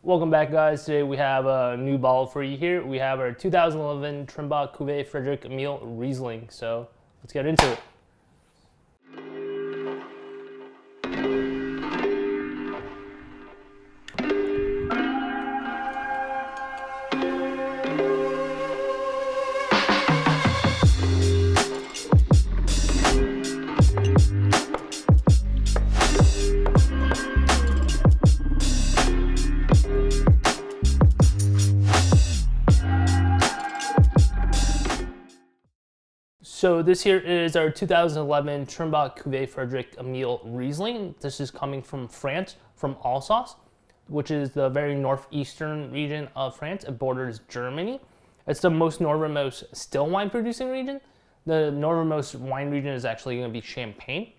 Welcome back, guys. Today we have a new bottle for you here. We have our 2011 Trimbach Cuvee Frederic Emile Riesling. So let's get into it. So this here is our 2011 Trimbach Cuvee Frederic Emile Riesling. This is coming from France, from Alsace, which is the very northeastern region of France. It borders Germany. It's the most northernmost still wine producing region. The northernmost wine region is actually going to be Champagne.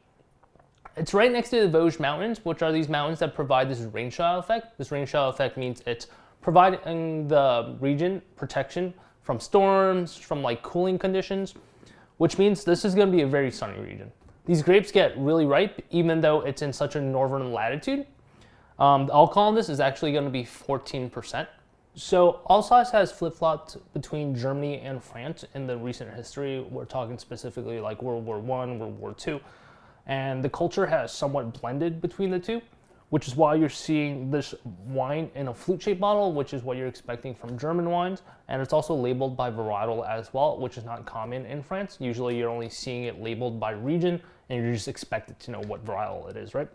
It's right next to the Vosges Mountains, which are these mountains that provide this rain shadow effect. This rain shadow effect means it's providing the region protection from storms, from like cooling conditions, which means this is going to be a very sunny region. These grapes get really ripe even though it's in such a northern latitude. The alcohol in this is actually going to be 14%. So Alsace has flip-flopped between Germany and France in the recent history. We're talking specifically like World War I, World War II. And the culture has somewhat blended between the two, which is why you're seeing this wine in a flute-shaped bottle, which is what you're expecting from German wines. And it's also labeled by varietal as well, which is not common in France. Usually you're only seeing it labeled by region, and you're just expected to know what varietal it is, right?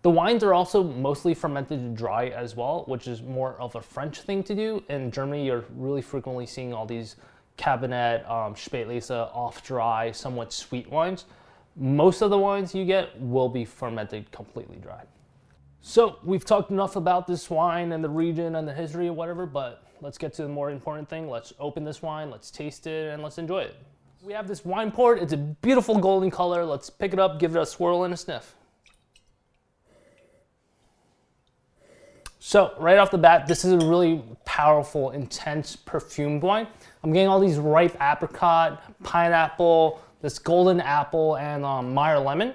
The wines are also mostly fermented dry as well, which is more of a French thing to do. In Germany, you're really frequently seeing all these Cabernet, Spätlese, off-dry, somewhat sweet wines. Most of the wines you get will be fermented completely dry. So we've talked enough about this wine and the region and the history or whatever, but let's get to the more important thing. Let's open this wine, let's taste it, and let's enjoy it. We have this wine port. It's a beautiful golden color. Let's pick it up, give it a swirl and a sniff. So right off the bat, this is a really powerful, intense perfumed wine. I'm getting all these ripe apricot, pineapple, this golden apple, and Meyer lemon.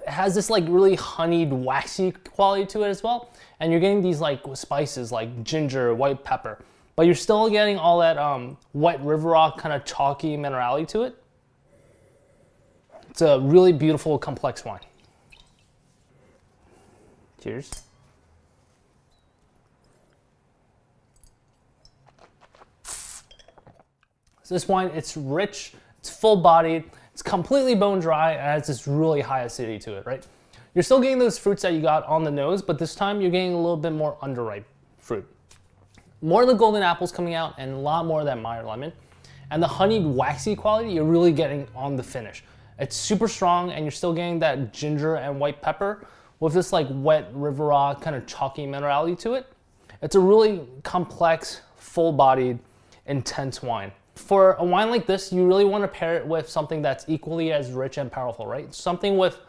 It has this like really honeyed, waxy quality to it as well. And you're getting these like spices like ginger, white pepper, but you're still getting all that wet river rock kind of chalky minerality to it. It's a really beautiful, complex wine. Cheers. So this wine, it's rich, it's full-bodied, it's completely bone dry, and has this really high acidity to it, right? You're still getting those fruits that you got on the nose, but this time you're getting a little bit more underripe fruit. More of the golden apples coming out, and a lot more of that Meyer lemon. And the honeyed, waxy quality, you're really getting on the finish. It's super strong, and you're still getting that ginger and white pepper with this like wet river rock kind of chalky minerality to it. It's a really complex, full-bodied, intense wine. For a wine like this, you really want to pair it with something that's equally as rich and powerful, right? Something with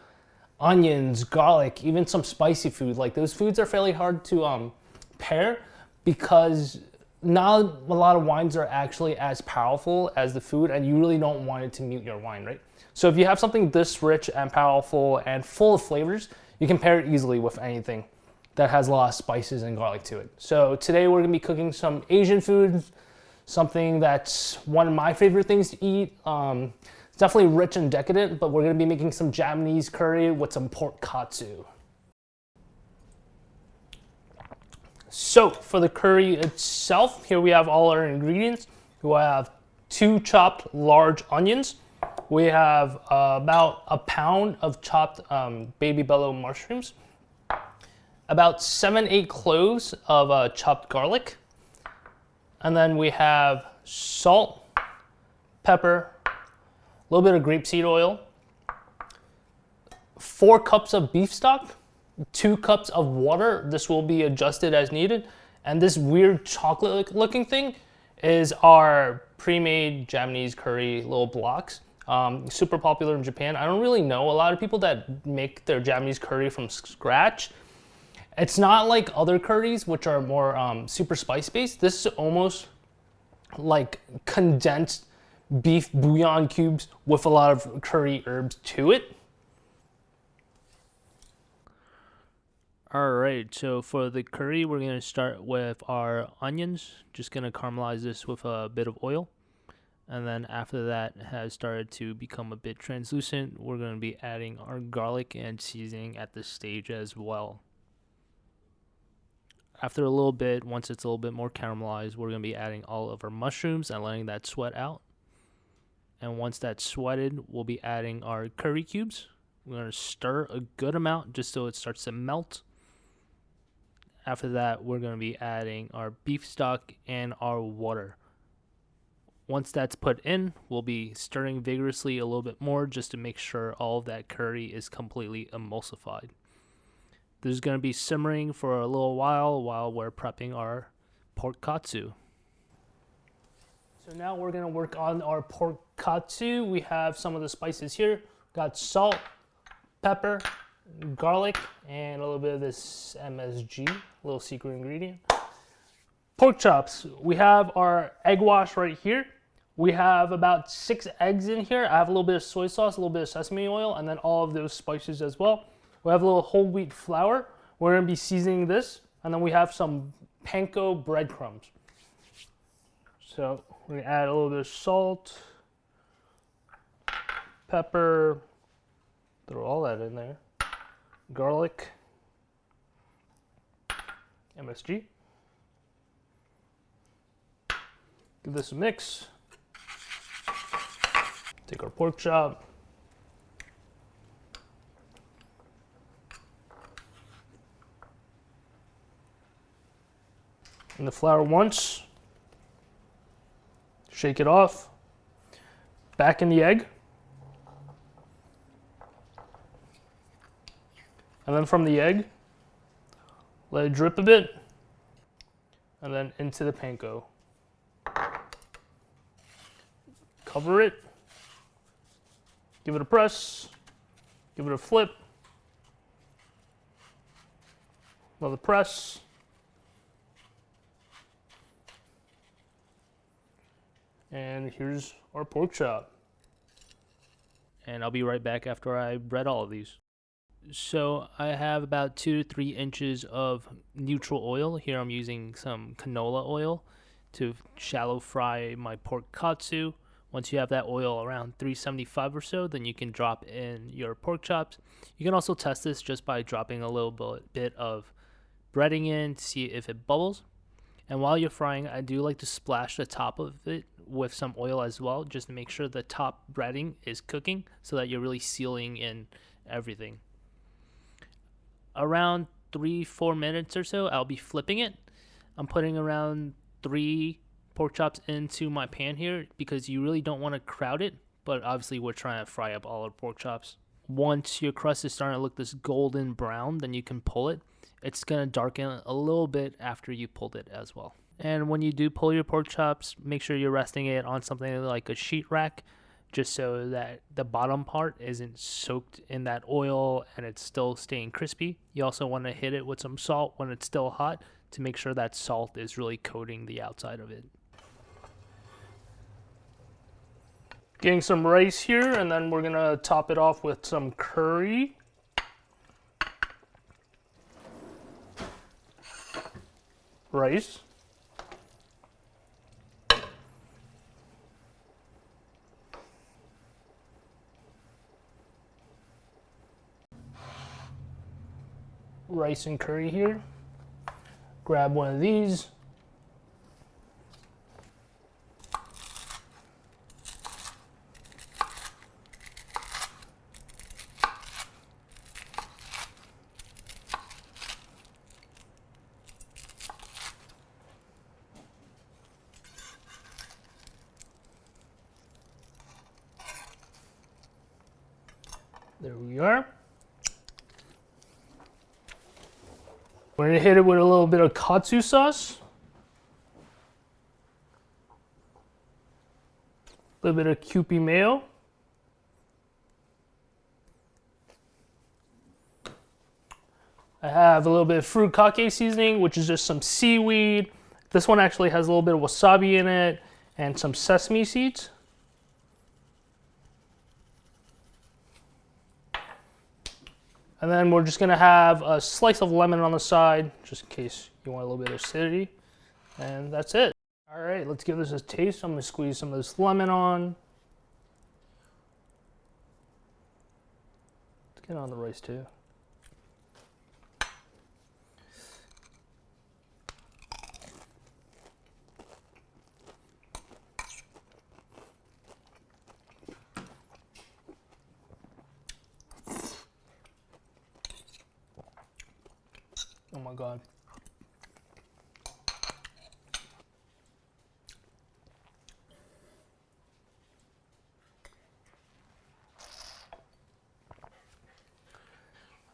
onions, garlic, even some spicy food. Like those foods are fairly hard to pair because not a lot of wines are actually as powerful as the food, and you really don't want it to mute your wine, right? So if you have something this rich and powerful and full of flavors, you can pair it easily with anything that has a lot of spices and garlic to it. So today we're gonna be cooking some Asian foods, something that's one of my favorite things to eat. It's definitely rich and decadent, but we're gonna be making some Japanese curry with some pork katsu. So for the curry itself, here we have all our ingredients. We have 2 chopped large onions. We have about a pound of chopped baby bellow mushrooms, about 7-8 cloves of chopped garlic. And then we have salt, pepper, a little bit of grapeseed oil, 4 cups of beef stock, 2 cups of water. This will be adjusted as needed. And this weird chocolate looking thing is our pre-made Japanese curry little blocks. Super popular in Japan. I don't really know a lot of people that make their Japanese curry from scratch. It's not like other curries, which are more super spice based. This is almost like condensed beef bouillon cubes with a lot of curry herbs to it. Alright, so for the curry, we're going to start with our onions. Just going to caramelize this with a bit of oil. And then after that has started to become a bit translucent, we're going to be adding our garlic and seasoning at this stage as well. After a little bit, once it's a little bit more caramelized, we're going to be adding all of our mushrooms and letting that sweat out. And once that's sweated, we'll be adding our curry cubes. We're going to stir a good amount just so it starts to melt. After that, we're going to be adding our beef stock and our water. Once that's put in, we'll be stirring vigorously a little bit more just to make sure all of that curry is completely emulsified. This is going to be simmering for a little while we're prepping our pork katsu. So now we're going to work on our pork katsu. We have some of the spices here. Got salt, pepper, garlic, and a little bit of this MSG, a little secret ingredient. Pork chops. We have our egg wash right here. We have about 6 eggs in here. I have a little bit of soy sauce, a little bit of sesame oil, and then all of those spices as well. We have a little whole wheat flour. We're going to be seasoning this, and then we have some panko breadcrumbs. So we're going to add a little bit of salt, pepper, throw all that in there, garlic, MSG. Give this a mix. Take our pork chop. And the flour once. Shake it off. Back in the egg. And then from the egg, let it drip a bit. And then into the panko. Cover it. Give it a press. Give it a flip. Another press. And here's our pork chop. And I'll be right back after I bread all of these. So I have about 2 to 3 inches of neutral oil. Here I'm using some canola oil to shallow fry my pork katsu. Once you have that oil around 375 or so, then you can drop in your pork chops. You can also test this just by dropping a little bit of breading in to see if it bubbles. And while you're frying, I do like to splash the top of it with some oil as well, just to make sure the top breading is cooking so that you're really sealing in everything. Around 3-4 minutes or so, I'll be flipping it. I'm putting around 3 pork chops into my pan here because you really don't want to crowd it, but obviously we're trying to fry up all our pork chops. Once your crust is starting to look this golden brown, then you can pull it. It's going to darken a little bit after you pulled it as well. And when you do pull your pork chops, make sure you're resting it on something like a sheet rack, just so that the bottom part isn't soaked in that oil and it's still staying crispy. You also want to hit it with some salt when it's still hot to make sure that salt is really coating the outside of it. Getting some rice here, and then we're gonna top it off with some curry. Rice. Rice and curry here. Grab one of these. There we are. We're gonna hit it with a little bit of Katsu sauce. A little bit of Cuvee mayo. I have a little bit of furikake seasoning, which is just some seaweed. This one actually has a little bit of wasabi in it and some sesame seeds. And then we're just gonna have a slice of lemon on the side, just in case you want a little bit of acidity. And that's it. All right, let's give this a taste. I'm gonna squeeze some of this lemon on. Let's get on the rice too. Oh my God.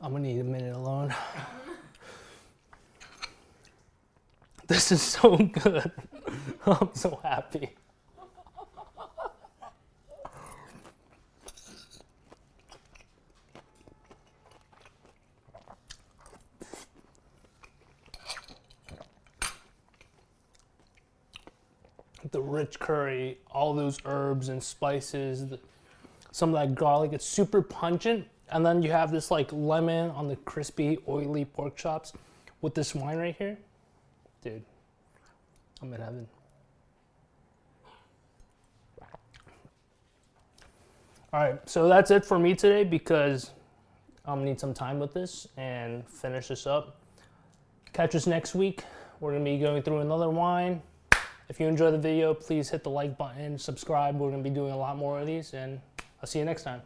I'm gonna need a minute alone. This is so good. I'm so happy. The rich curry, all those herbs and spices, some of that garlic, it's super pungent. And then you have this like lemon on the crispy, oily pork chops with this wine right here. Dude, I'm in heaven. All right, so that's it for me today because I'm gonna need some time with this and finish this up. Catch us next week. We're gonna be going through another wine. If you enjoyed the video, please hit the like button, subscribe. We're gonna be doing a lot more of these, and I'll see you next time.